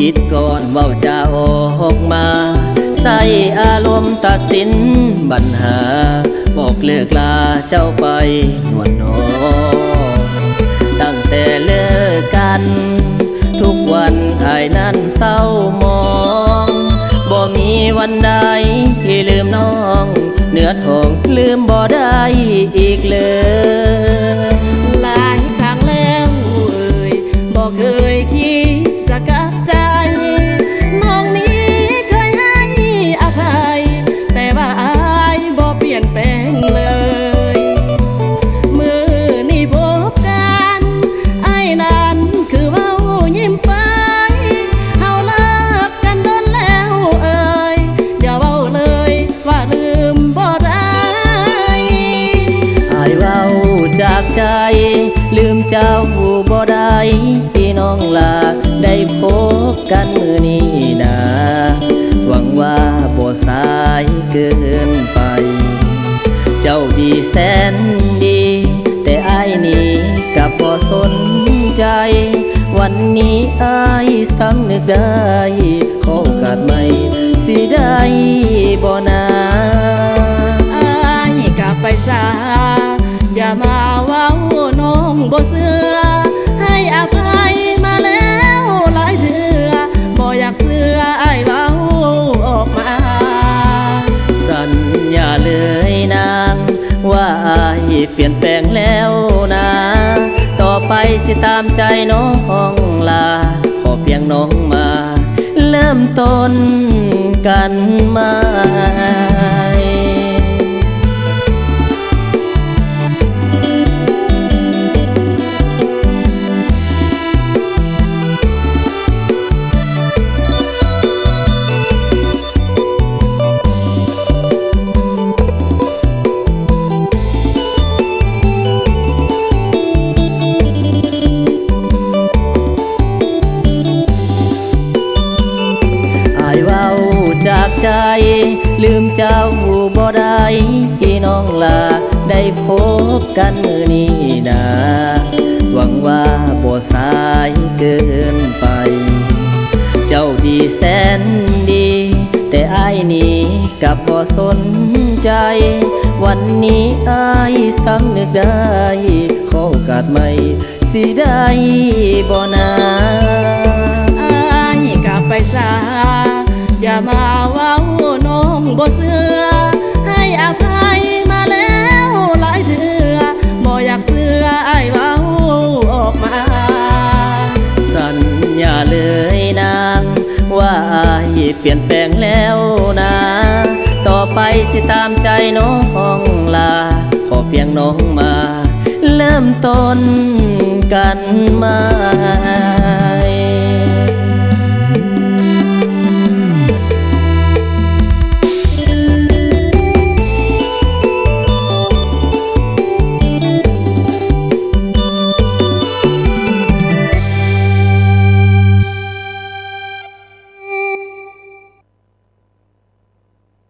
คิดก่อนเว้าจะออกมาใส่อารมณ์ตัดสินปัญหาบอกเลิกลาเจ้าไปนวลน้องตั้งแต่เลิกกันทุกวันอ้ายนั้นเศร้ามองบ่มีวันใดที่ลืมน้องเนื้อทองลืมบ่ได้อีกเลยหลายครั้งแล้วบ่เคยคิดจะกลับใจน้องนี้เคยให้อภัยแต่ว่าอ้ายบ่เปลี่ยนแปลงเลยมือนี้พบกันอ้ายนั้นคือเว้ายิ้มไปเฮาเลิกกันโดนแล้วอย่าเว้าเลยว่าลืมบ่ได้อ้ายเว้าจากใจลืมเจ้าบ่ได้พี่น้องลาได้พบกันมื้อนี้นะหวังว่าบ่สายเกินไปเจ้าดีแสนดีแต่อ้ายนี่กับบ่สนใจวันนี้อ้ายสำนึกได้ขอโอกาสใหม่สิได้บ่นาอ้ายกลับไปซะอย่ามาเว้าน้องบ่เชื่อให้อภัยมาแล้วหลายเทื่อบ่อยากเชื่ออ้ายเว้าออกมาสัญญาเลยนางว่าอ้ายเปลี่ยนแปลงแล้วนะต่อไปสิตามใจน้องลาขอเพียงน้องมาเริ่มต้นกันใหม่จากใจลืมเจ้าบ่ได้พี่น้องลาได้พบกันมื้อนี้นะหวังว่าบ่สายเกินไปเจ้าดีแสนดีแต่อ้ายนี่กับบ่สนใจวันนี้อ้ายสำนึกได้ขอโอกาสใหม่สิได้บ่นาอ้ายกลับไปซะอย่ามาเว้าน้องบ่เชื่อให้อภัยมาแล้วหลายเทื่อบ่อยากเชื่ออ้ายเว้าออกมาสัญญาเลยนางว่าอ้ายเปลี่ยนแปลงแล้วนะต่อไปสิตามใจน้องลาขอเพียงน้องมาเริ่มต้นกันใหม่